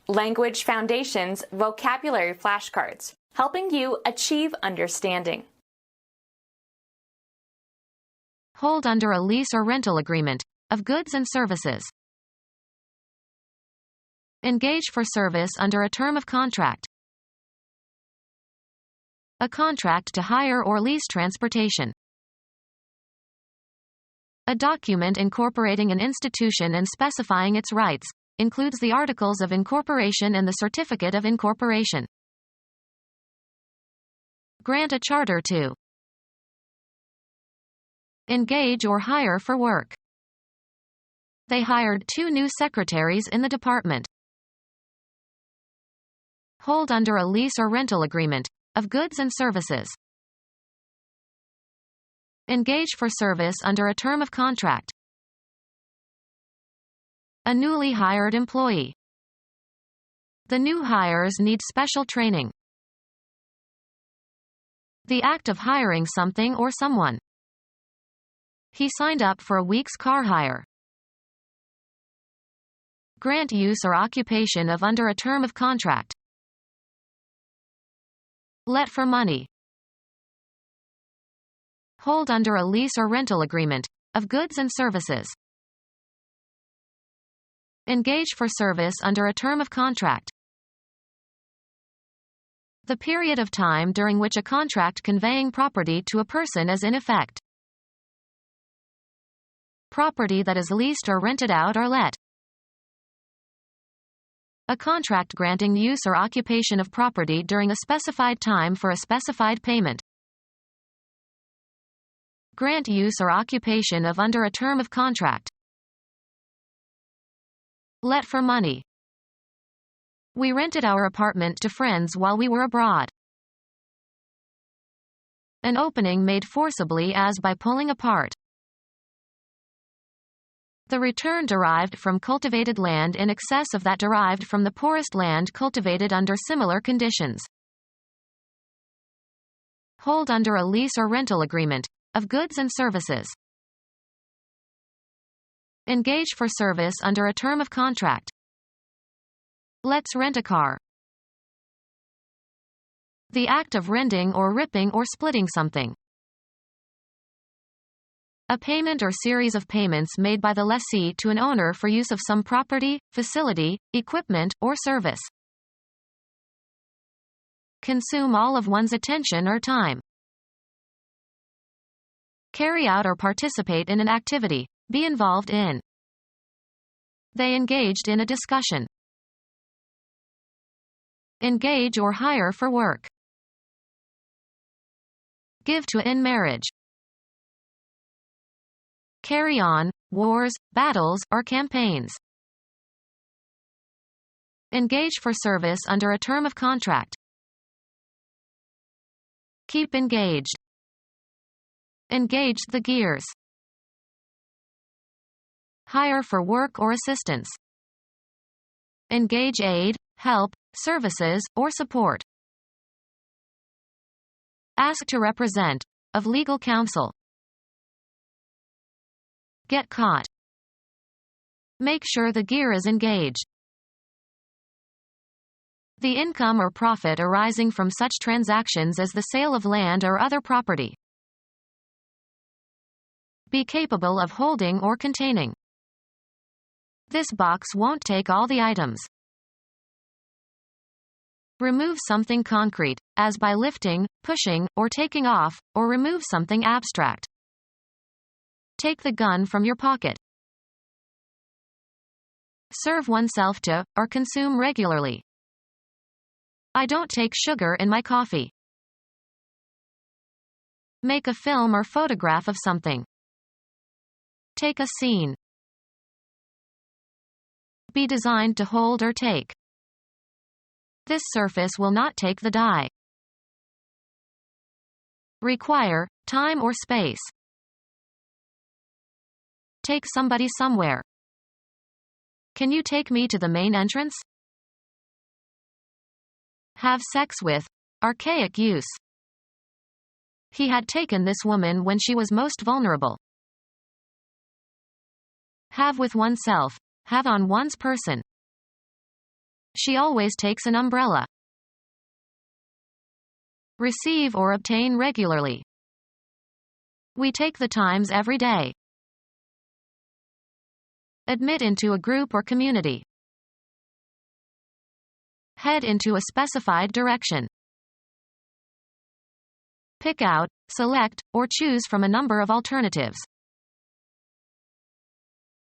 Language Foundations Vocabulary Flashcards, helping you achieve understanding. Hold under a lease or rental agreement of goods and services. Engage for service under a term of contract. A contract to hire or lease transportation. A document incorporating an institution and specifying its rights, includes the Articles of Incorporation and the Certificate of Incorporation. Grant a charter to. Engage or hire for work. They hired 2 new secretaries in the department. Hold under a lease or rental agreement of goods and services. Engage for service under a term of contract. A newly hired employee. The new hires need special training. The act of hiring something or someone. He signed up for a week's car hire. Grant use or occupation of under a term of contract. Let for money. Hold under a lease or rental agreement of goods and services. Engage for service under a term of contract. The period of time during which a contract conveying property to a person is in effect. Property that is leased or rented out or let. A contract granting use or occupation of property during a specified time for a specified payment. Grant use or occupation of under a term of contract. Let for money. We rented our apartment to friends while we were abroad. An opening made forcibly as by pulling apart. The return derived from cultivated land in excess of that derived from the poorest land cultivated under similar conditions. Hold under a lease or rental agreement of goods and services. Engage for service under a term of contract. Let's rent a car. The act of rending or ripping or splitting something. A payment or series of payments made by the lessee to an owner for use of some property, facility, equipment, or service. Consume all of one's attention or time. Carry out or participate in an activity. Be involved in. They engaged in a discussion. Engage or hire for work. Give to in marriage. Carry on, wars, battles, or campaigns. Engage for service under a term of contract. Keep engaged. Engage the gears. Hire for work or assistance. Engage aid, help, services, or support. Ask to represent, of legal counsel. Get caught. Make sure the gear is engaged. The income or profit arising from such transactions as the sale of land or other property. Be capable of holding or containing. This box won't take all the items. Remove something concrete, as by lifting, pushing, or taking off, or remove something abstract. Take the gun from your pocket. Serve oneself to, or consume regularly. I don't take sugar in my coffee. Make a film or photograph of something. Take a scene. Be designed to hold or take. This surface will not take the die. Require, time or space. Take somebody somewhere. Can you take me to the main entrance? Have sex with. Archaic use. He had taken this woman when she was most vulnerable. Have with oneself. Have on one's person. She always takes an umbrella. Receive or obtain regularly. We take the Times every day. Admit into a group or community. Head into a specified direction. Pick out, select, or choose from a number of alternatives.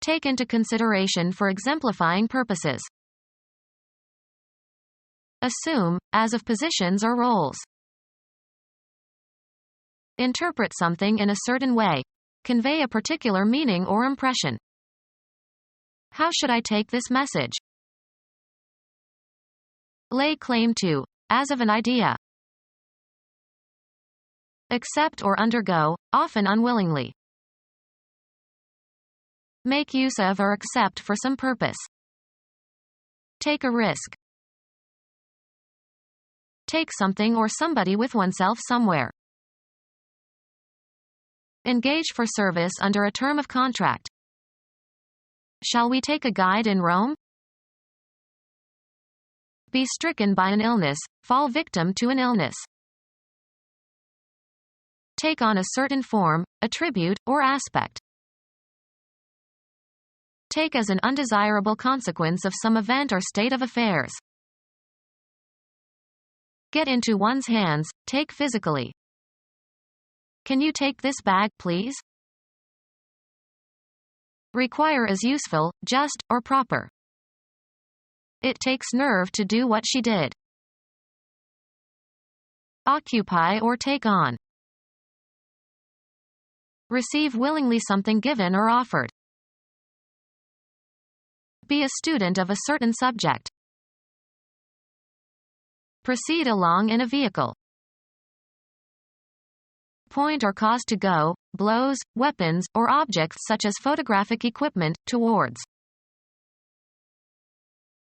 Take into consideration for exemplifying purposes. Assume, as of positions or roles. Interpret something in a certain way. Convey a particular meaning or impression. How should I take this message? Lay claim to, as of an idea. Accept or undergo, often unwillingly. Make use of or accept for some purpose. Take a risk. Take something or somebody with oneself somewhere. Engage for service under a term of contract. Shall we take a guide in Rome? Be stricken by an illness, fall victim to an illness. Take on a certain form, attribute, or aspect. Take as an undesirable consequence of some event or state of affairs. Get into one's hands, take physically. Can you take this bag, please? Require as useful, just, or proper. It takes nerve to do what she did. Occupy or take on. Receive willingly something given or offered. Be a student of a certain subject. Proceed along in a vehicle. Point or cause to go, blows, weapons, or objects such as photographic equipment, towards.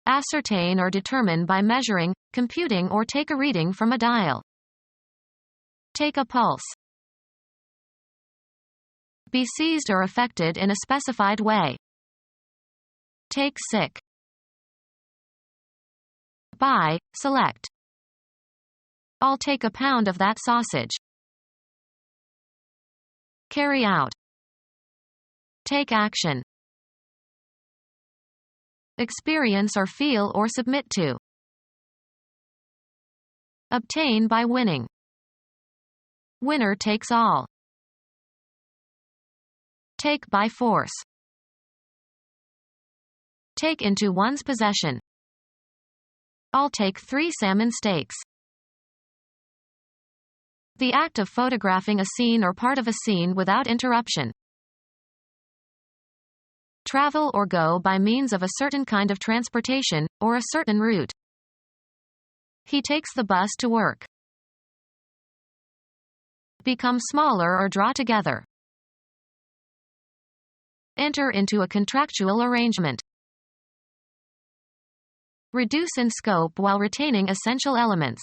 Ascertain or determine by measuring, computing or take a reading from a dial. Take a pulse. Be seized or affected in a specified way. Take sick. Buy, select. I'll take a pound of that sausage. Carry out. Take action. Experience or feel or submit to. Obtain by winning. Winner takes all. Take by force. Take into one's possession. I'll take 3 salmon steaks. The act of photographing a scene or part of a scene without interruption. Travel or go by means of a certain kind of transportation, or a certain route. He takes the bus to work. Become smaller or draw together. Enter into a contractual arrangement. Reduce in scope while retaining essential elements.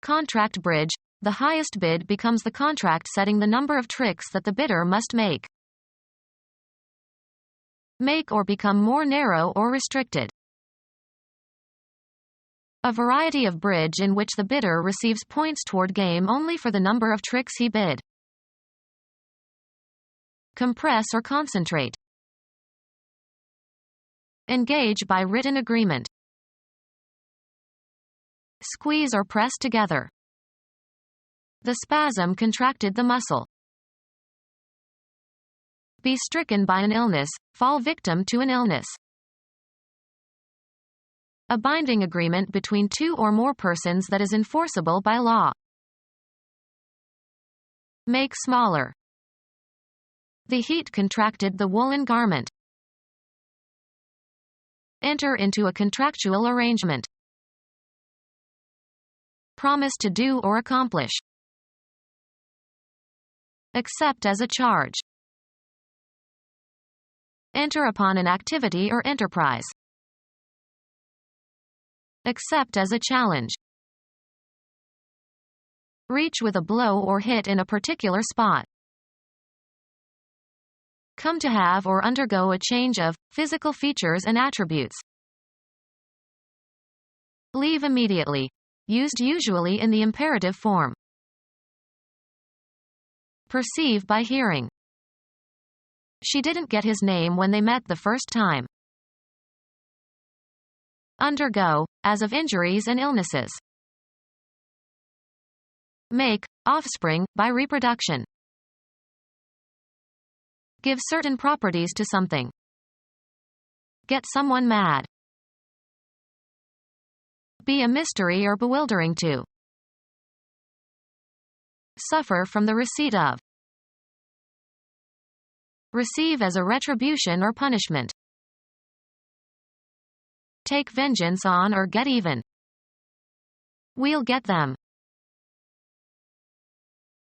Contract bridge. The highest bid becomes the contract setting the number of tricks that the bidder must make. Make or become more narrow or restricted. A variety of bridge in which the bidder receives points toward game only for the number of tricks he bid. Compress or concentrate. Engage by written agreement. Squeeze or press together. The spasm contracted the muscle. Be stricken by an illness, fall victim to an illness. A binding agreement between 2 or more persons that is enforceable by law. Make smaller. The heat contracted the woolen garment. Enter into a contractual arrangement. Promise to do or accomplish. Accept as a charge. Enter upon an activity or enterprise. Accept as a challenge. Reach with a blow or hit in a particular spot. Come to have or undergo a change of physical features and attributes. Leave immediately. Used usually in the imperative form. Perceive by hearing. She didn't get his name when they met the first time. Undergo, as of injuries and illnesses. Make, offspring, by reproduction. Give certain properties to something. Get someone mad. Be a mystery or bewildering to. Suffer from the receipt of. Receive as a retribution or punishment. Take vengeance on or get even. We'll get them.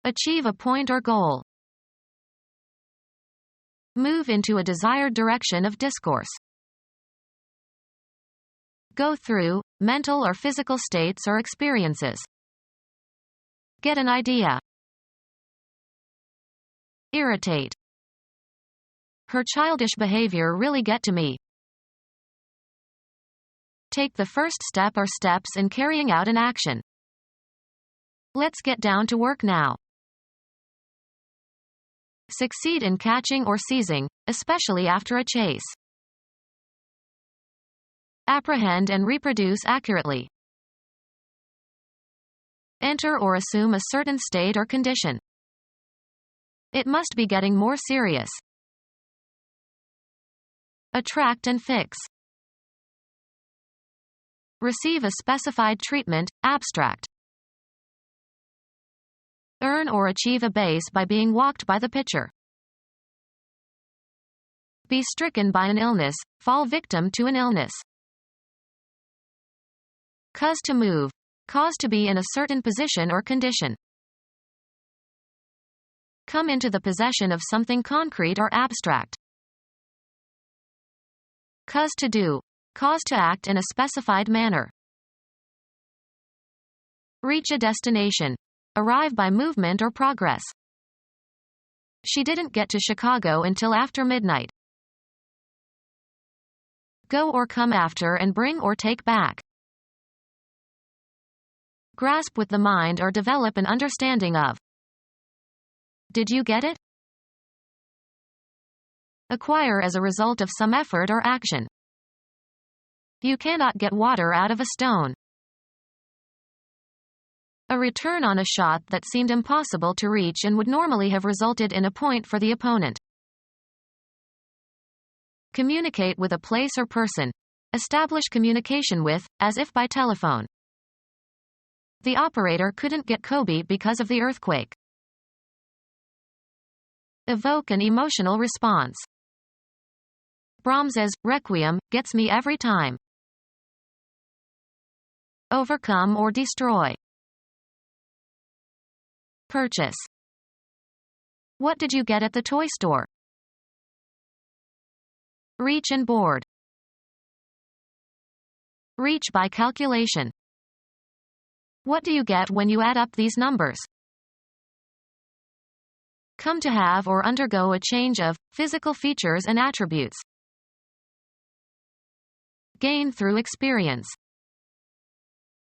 Achieve a point or goal. Move into a desired direction of discourse. Go through, mental or physical states or experiences. Get an idea. Irritate. Her childish behavior really get to me. Take the first step or steps in carrying out an action. Let's get down to work now. Succeed in catching or seizing, especially after a chase. Apprehend and reproduce accurately. Enter or assume a certain state or condition. It must be getting more serious. Attract and fix. Receive a specified treatment, abstract. Earn or achieve a base by being walked by the pitcher. Be stricken by an illness, fall victim to an illness. Cause to move. Cause to be in a certain position or condition. Come into the possession of something concrete or abstract. Cause to do. Cause to act in a specified manner. Reach a destination. Arrive by movement or progress. She didn't get to Chicago until after midnight. Go or come after and bring or take back. Grasp with the mind or develop an understanding of. Did you get it? Acquire as a result of some effort or action. You cannot get water out of a stone. A return on a shot that seemed impossible to reach and would normally have resulted in a point for the opponent. Communicate with a place or person. Establish communication with, as if by telephone. The operator couldn't get Kobe because of the earthquake. Evoke an emotional response. Brahms's Requiem gets me every time. Overcome or destroy. Purchase. What did you get at the toy store? Reach and board. Reach by calculation. What do you get when you add up these numbers? Come to have or undergo a change of physical features and attributes. Gain through experience.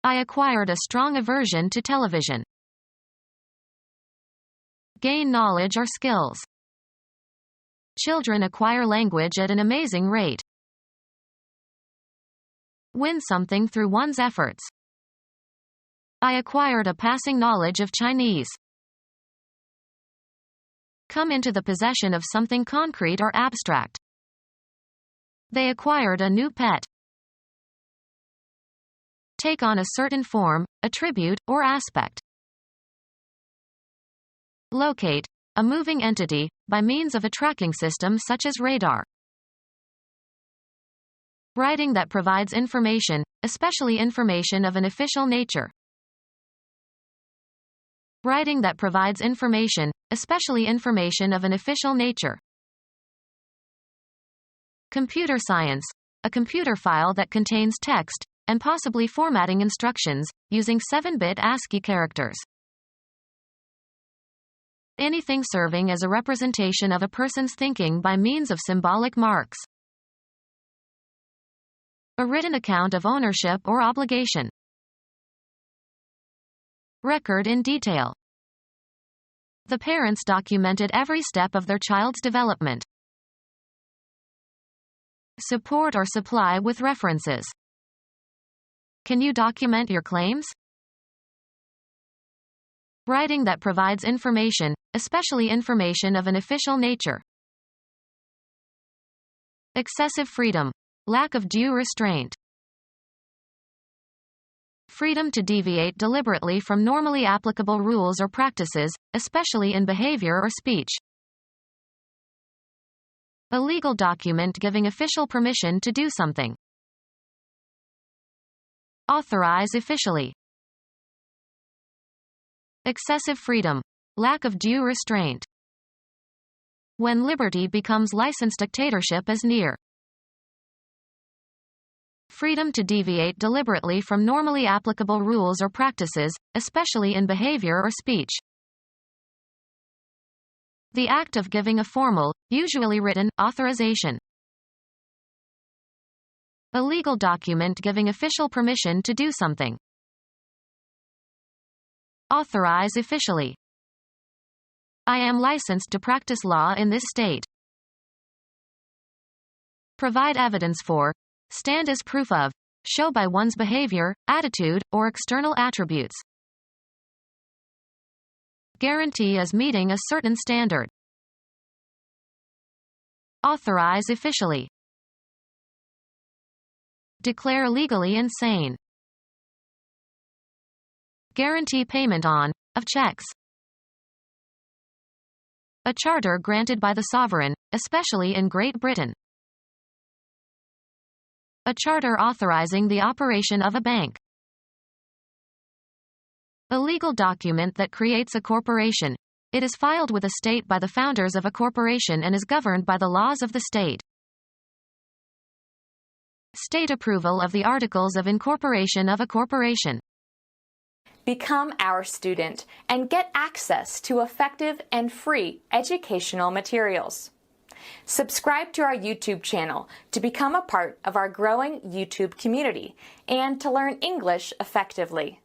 I acquired a strong aversion to television. Gain knowledge or skills. Children acquire language at an amazing rate. Win something through one's efforts. I acquired a passing knowledge of Chinese. Come into the possession of something concrete or abstract. They acquired a new pet. Take on a certain form, attribute, or aspect. Locate, a moving entity, by means of a tracking system such as radar. Writing that provides information, especially information of an official nature. Writing that provides information, especially information of an official nature. Computer science, a computer file that contains text, and possibly formatting instructions, using 7-bit ASCII characters. Anything serving as a representation of a person's thinking by means of symbolic marks. A written account of ownership or obligation. Record in detail. The parents documented every step of their child's development. Support or supply with references. Can you document your claims? Writing that provides information, especially information of an official nature. Excessive freedom. Lack of due restraint. Freedom to deviate deliberately from normally applicable rules or practices, especially in behavior or speech. A legal document giving official permission to do something. Authorize officially. Excessive freedom. Lack of due restraint. When liberty becomes licensed dictatorship is near. Freedom to deviate deliberately from normally applicable rules or practices, especially in behavior or speech. The act of giving a formal, usually written, authorization. A legal document giving official permission to do something. Authorize officially. I am licensed to practice law in this state. Provide evidence for. Stand as proof of. Show by one's behavior, attitude, or external attributes. Guarantee as meeting a certain standard. Authorize officially. Declare legally insane. Guarantee payment on, of checks. A charter granted by the sovereign, especially in Great Britain. A charter authorizing the operation of a bank. A legal document that creates a corporation. It is filed with a state by the founders of a corporation and is governed by the laws of the state. State approval of the articles of incorporation of a corporation. Become our student and get access to effective and free educational materials. Subscribe to our YouTube channel to become a part of our growing YouTube community and to learn English effectively.